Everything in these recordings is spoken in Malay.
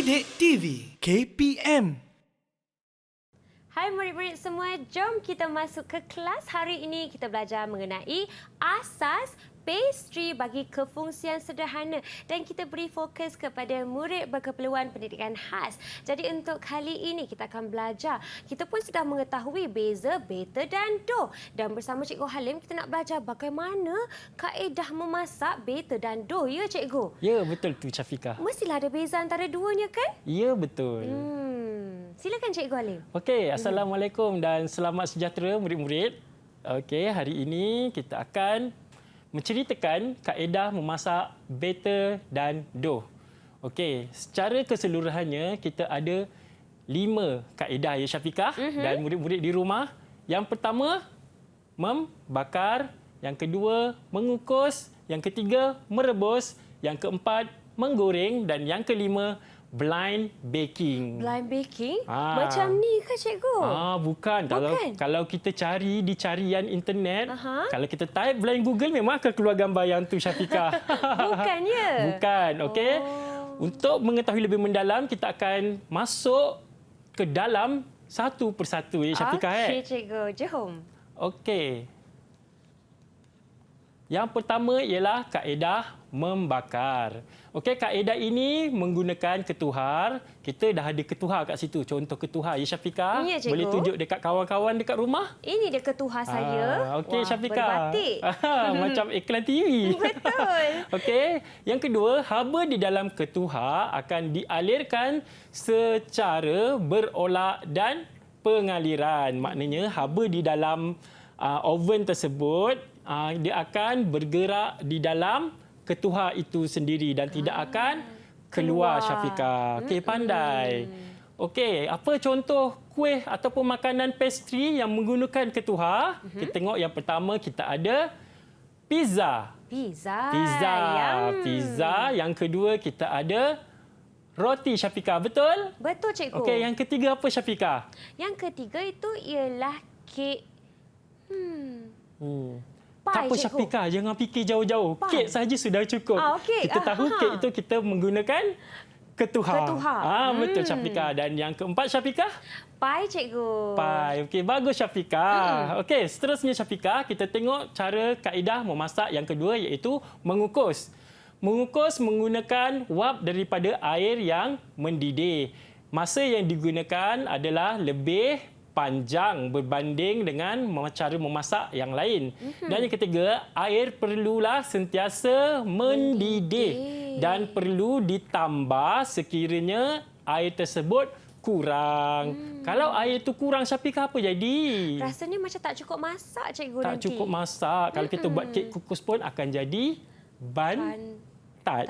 Didik TV KPM. Hai murid-murid semua, jom kita masuk ke kelas. Hari ini kita belajar mengenai asas pastry bagi kefungsian sederhana dan kita beri fokus kepada murid berkeperluan pendidikan khas. Jadi untuk kali ini kita akan belajar. Kita pun sudah mengetahui beza beta dan do. Dan bersama Cikgu Halim kita nak belajar bagaimana kaedah memasak beta dan do. Ya Cikgu? Ya, betul tu Syafiqah. Mestilah ada beza antara duanya kan? Ya, betul. Silakan Cikgu Halim. Okey, Assalamualaikum dan selamat sejahtera murid-murid. Okey, hari ini kita akan menceritakan kaedah memasak beta dan do. Okey, secara keseluruhannya kita ada 5 kaedah ya Syafiqah dan murid-murid di rumah. Yang pertama, membakar. Yang kedua, mengukus. Yang ketiga, merebus. Yang keempat, menggoreng. Dan yang kelima, blind baking. Blind baking? Macam ni ke cikgu? Bukan. Kalau kita cari di carian internet, kalau kita type blind Google memang akan keluar gambar yang tu Syafiqah. Bukannya? Bukan. Okey. Untuk mengetahui lebih mendalam, kita akan masuk ke dalam satu persatu ya Syafiqah. Okey cikgu, jom. Okey. Yang pertama ialah kaedah membakar. Okey, kaedah ini menggunakan ketuhar. Kita dah ada ketuhar kat situ. Contoh ketuhar ya Syafiqah. Ya, cikgu. Boleh tunjuk dekat kawan-kawan dekat rumah? Ini dia ketuhar saya. Okey Syafiqah. Berbatik. Macam iklan TV. Betul. Okey, yang kedua, haba di dalam ketuhar akan dialirkan secara berolak dan pengaliran. Maknanya haba di dalam oven tersebut dia akan bergerak di dalam ketuhar itu sendiri dan tidak akan keluar Syafiqah. Okey, pandai. Okey, apa contoh kuih ataupun makanan pastry yang menggunakan ketuhar? Kita tengok yang pertama kita ada pizza. Pizza. Pizza. Yang kedua kita ada roti Syafiqah. Betul? Betul cikgu. Okey, yang ketiga apa Syafiqah? Yang ketiga itu ialah kek. Tak apa Syafiqah, jangan fikir jauh-jauh. Kek saja sudah cukup. Okay. Kita tahu kek itu kita menggunakan ketuhar. Betul Syafiqah. Dan yang keempat Syafiqah? Pai cikgu. Pai. Okey, bagus Syafiqah. Okey, seterusnya Syafiqah, kita tengok cara kaedah memasak yang kedua iaitu mengukus. Mengukus menggunakan wap daripada air yang mendidih. Masa yang digunakan adalah lebih panjang berbanding dengan cara memasak yang lain. Dan yang ketiga, air perlulah sentiasa mendidih dan perlu ditambah sekiranya air tersebut kurang. Kalau air itu kurang Syafiqah apa jadi? Rasanya macam tak cukup masak cikgu tak nanti. Tak cukup masak. Kalau kita buat kek kukus pun akan jadi bantat.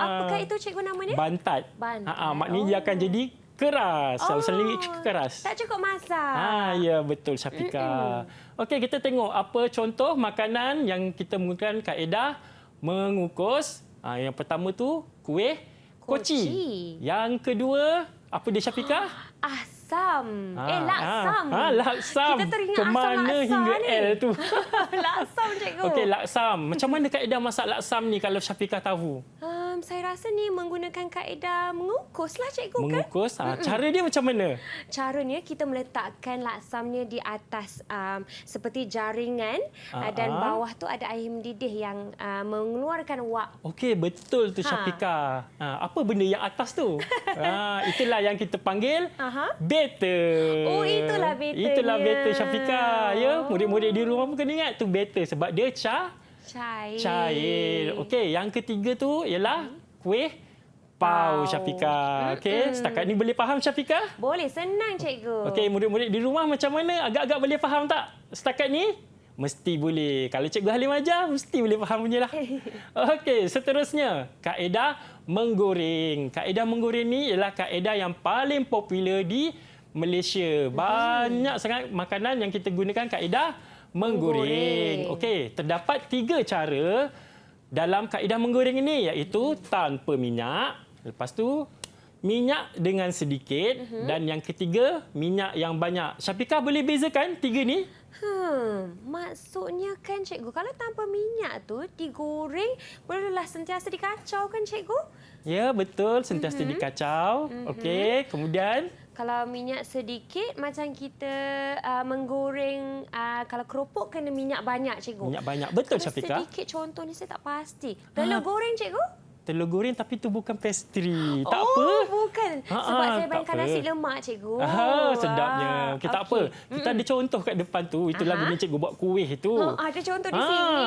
Apakah itu cikgu namanya? Bantat. Maknanya dia akan jadi keras. Selalu keras. Tak cukup masak. Ya, betul Syafiqah. Okey, kita tengok apa contoh makanan yang kita menggunakan kaedah mengukus. Yang pertama tu kuih koci. Yang kedua, apa dia Syafiqah? Asam. Laksam. Laksam. Kita teringat kemana asam hingga ni. L tu? Laksam cikgu. Okey, laksam. Macam mana kaedah masak laksam ni kalau Syafiqah tahu? Saya rasa ni menggunakan kaedah mengukus lah cikgu kan? Mengukus? Cara dia macam mana? Caranya kita meletakkan laksamnya di atas seperti jaringan dan bawah tu ada air mendidih yang mengeluarkan wap. Okey, betul tu Syafiqah. Apa benda yang atas tu? Itulah yang kita panggil beta. Oh, itulah beta. Itulah beta Syafiqah. Ya, murid-murid di rumah pun kena ingat tu beta sebab dia cair. Okey, yang ketiga tu ialah kuih pau Syafiqah. Okey, setakat ni boleh faham Syafiqah? Boleh, senang cikgu. Okey, murid-murid di rumah macam mana? Agak-agak boleh faham tak setakat ni? Mesti boleh. Kalau Cikgu Halim ajar, mesti boleh faham punya lah. Okey, seterusnya kaedah menggoreng. Kaedah menggoreng ni ialah kaedah yang paling popular di Malaysia. Banyak sangat makanan yang kita gunakan kaedah menggoreng. Okey, terdapat 3 cara dalam kaedah menggoreng ini iaitu tanpa minyak, lepas tu minyak dengan sedikit dan yang ketiga minyak yang banyak. Syafiqah boleh bezakan 3 ni? Maksudnya kan cikgu, kalau tanpa minyak tu digoreng bolehlah sentiasa dikacau kan cikgu? Ya, betul. Sentiasa dikacau. Okey, kemudian Kalau minyak sedikit, macam kita menggoreng, kalau keropok kena minyak banyak, cikgu. minyak banyak. Betul, Kalau Syafiqah. sedikit contoh ni saya tak pasti. Telur goreng, cikgu? Telur goreng tapi tu bukan pastry. Tak oh, apa. bukan. Sebab saya tak bayangkan apa. nasi lemak, cikgu. Sedapnya. Okey, tak apa. Kita ada contoh kat depan tu. Itulah guna cikgu buat kuih tu. Ada contoh di sini.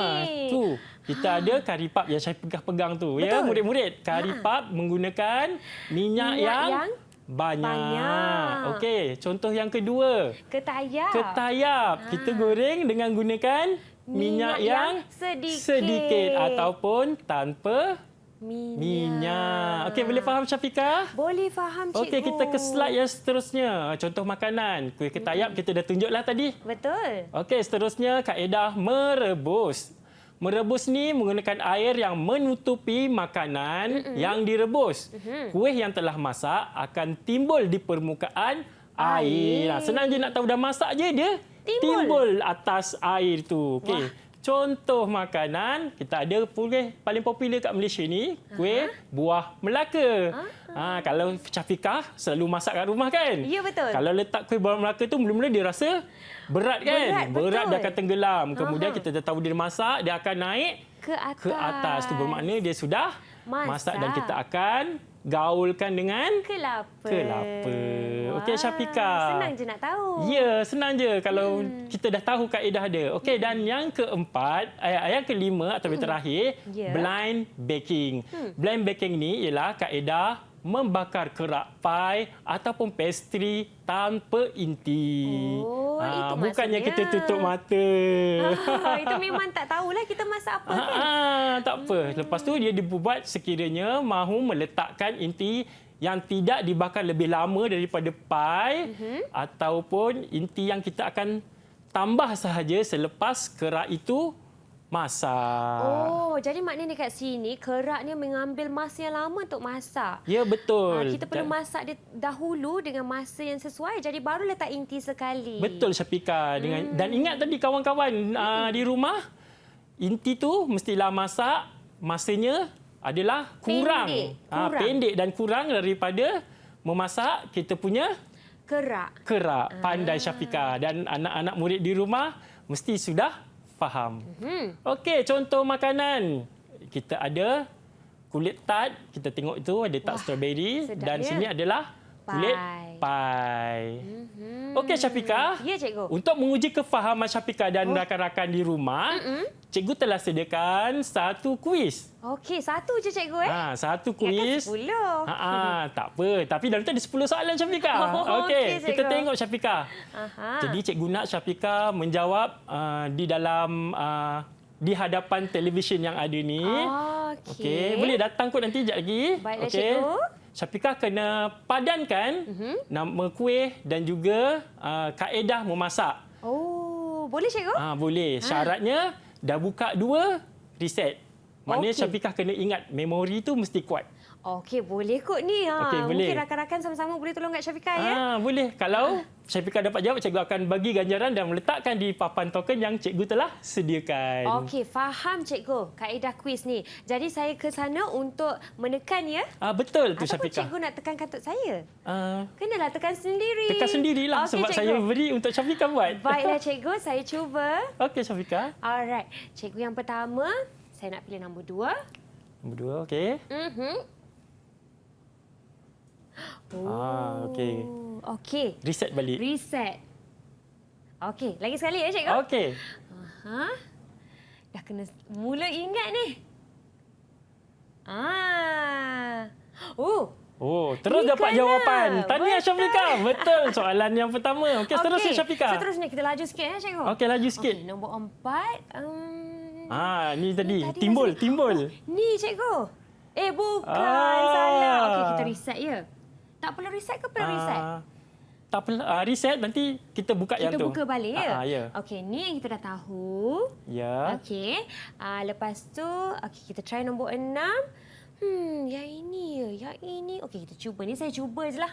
Tu. Kita ada kari pap yang saya pegang tu. Ya, Betul. murid-murid. Kari pap menggunakan minyak yang banyak. Okey, contoh yang kedua. Ketayap. Ketayap. Kita goreng dengan gunakan minyak yang sedikit ataupun tanpa minyak. Okey, boleh faham Syafiqah? Boleh faham, cikgu. Okey, kita ke slide yang seterusnya. Contoh makanan. Kuih ketayap kita dah tunjuklah tadi. Betul. Okey, seterusnya kaedah merebus. Merebus ni menggunakan air yang menutupi makanan yang direbus. Kuih yang telah masak akan timbul di permukaan air. Senang je nak tahu dah masak je dia timbul atas air tu. Okey. Contoh makanan, kita ada kuih paling popular kat Malaysia ni, kuih buah Melaka. Kalau Syafiqah selalu masak kat rumah kan? Ya, betul. Kalau letak kuih buah Melaka tu mula-mula dia rasa berat kan? Berat dia akan tenggelam. Kemudian kita dah tahu dia masak, dia akan naik ke atas. Tu bermakna dia sudah masak dan kita akan gaulkan dengan kelapa. Okey, Syafiqah. Senang je nak tahu. Ya, senang je kalau kita dah tahu kaedah dia. Okey, dan yang keempat, yang kelima atau yang terakhir, blind baking. Blind baking ni ialah kaedah membakar kerak pie ataupun pastry tanpa inti. Itu bukannya maksudnya. kita tutup mata. Itu memang tak tahulah kita masak apa kan. Tak apa. Lepas tu dia dibuat sekiranya mahu meletakkan inti yang tidak dibakar lebih lama daripada pie ataupun inti yang kita akan tambah sahaja selepas kerak itu masak. Jadi maknanya dekat sini kerak ni mengambil masa yang lama untuk masak. Ya, betul. Kita perlu masak dia dahulu dengan masa yang sesuai. Jadi baru letak inti sekali. Betul, Syafiqah. Dan ingat tadi kawan-kawan di rumah, inti tu mestilah masak masanya adalah kurang. Pendek dan kurang daripada memasak kita punya kerak. Pandai Syafiqah. Dan anak-anak murid di rumah mesti sudah faham. Okey, contoh makanan. Kita ada kulit tart. Kita tengok itu ada tart strawberry. Dan sini adalah kulit pie. Okey, Syafiqah. Ya, cikgu. Untuk menguji kefahaman Syafiqah dan rakan-rakan di rumah, cikgu telah sediakan satu kuis. Okey, satu je cikgu satu kuis. Ingatkan 10. Tak apa. Tapi dalam tu ada 10 soalan Syafiqah. Okey, kita tengok Syafiqah. Jadi cikgu nak Syafiqah menjawab di dalam di hadapan televisyen yang ada ni. Okey, boleh datang kot nanti sekejap lagi. Baiklah, cikgu. Syafiqah kena padankan nama kuih dan juga kaedah memasak. Boleh cikgu? Boleh. Syaratnya dah buka 2, reset. Maknanya Syafiqah kena ingat memori tu mesti kuat. Okey, boleh kot ni. Okey, boleh. Mungkin rakan-rakan sama-sama boleh tolong kat Syafiqah ya. Boleh. Kalau Syafiqah dapat jawab, cikgu akan bagi ganjaran dan meletakkan di papan token yang cikgu telah sediakan. Okey, faham cikgu kaedah kuis ni. Jadi saya ke sana untuk menekan ya. Betul tu Ataupun Syafiqah. cikgu nak tekan katut saya? Kenalah tekan sendiri. Tekan sendirilah sebab cikgu. saya beri untuk Syafiqah buat. Baiklah cikgu, saya cuba. Okey Syafiqah. Alright. Cikgu yang pertama, saya nak pilih nombor 2. Nombor 2, okey. Okey. Okey. Reset balik. Reset. Okey, lagi sekali ya cikgu. Okey. Dah kena mula ingat ni. Terus dapat Ikan jawapan. lah. Tahniah Syafiqah. Betul soalan yang pertama. Okey, seterusnya Syafiqah. Seterusnya kita laju sikit ya cikgu. Okey, laju sikit. Okey, nombor 4. Ni tadi timbul. Ni cikgu. Bukan. Salah. Okey, kita reset ya. Tak perlu reset ke perlu reset? Tak perlu reset, nanti kita buka yang tu. Kita buka balik ya? Ya. Okey, ni yang kita dah tahu. Ya. Okey. Lepas tu, okey, kita try nombor 6. Yang ini ya. Yang ini. Okey, kita cuba. Ni saya cuba je lah.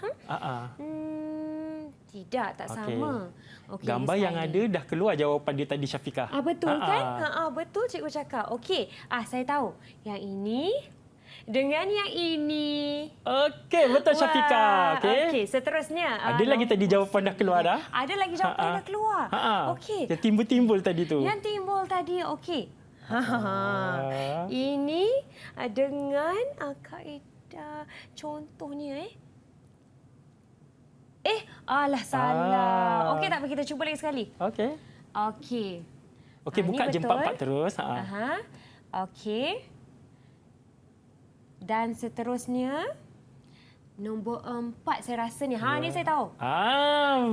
Tidak, tak sama. Okay, gambar yang ada dah keluar jawapan dia tadi Syafiqah. Betul kan? Betul cikgu cakap. Okey, saya tahu. Yang ini, dengan yang ini. Okey, betul Syafiqah. Okey. Okey, seterusnya. Ada lagi tadi jawapan dah keluar dah. Ada lagi jawapan yang dah keluar. Okey. Yang timbul-timbul tadi tu. Yang timbul tadi, okey. Ini dengan kaedah contohnya alah salah. Okey tak apa, kita cuba lagi sekali. Okey. Okey. Okey, buka je 4 terus. Okey. Dan seterusnya nombor 4 saya rasa ni. Ni saya tahu.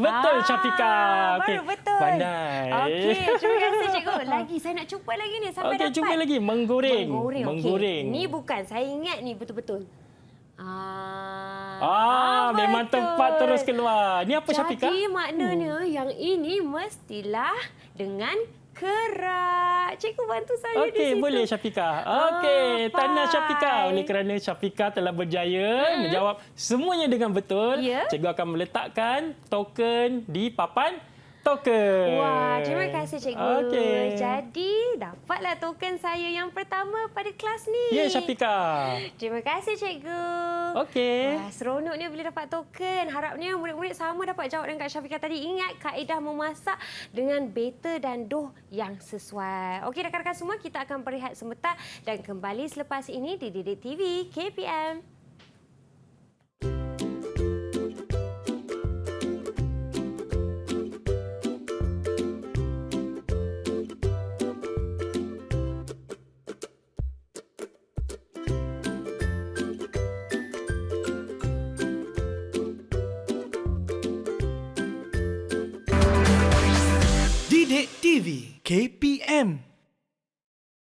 Betul Syafiqah. Okey. Baru betul. Pandai. Okey, terima kasih cikgu. Lagi saya nak cuba lagi ni sampai dapat. Okey, cuba lagi. Menggoreng. Okey. Ni bukan, saya ingat ni betul-betul. Memang betul. tepat terus keluar. Ni apa Syafiqah? Jadi maknanya yang ini mestilah dengan kerak. Cikgu bantu saya di situ. Okey, boleh Syafiqah. Okey, tahniah Syafiqah. Oleh kerana Syafiqah telah berjaya menjawab semuanya dengan betul, cikgu akan meletakkan token di papan token. Wah, terima kasih cikgu. Okey. Jadi, dapatlah token saya yang pertama pada kelas ni. Ya, Syafiqah. Terima kasih cikgu. Okey. Wah, seronoknya bila dapat token. Harapnya murid-murid sama dapat jawab dengan Kak Syafiqah tadi. Ingat kaedah memasak dengan beta dan dough yang sesuai. Okey, rakan-rakan semua, kita akan berehat sebentar dan kembali selepas ini di Didik TV KPM. Didik TV KPM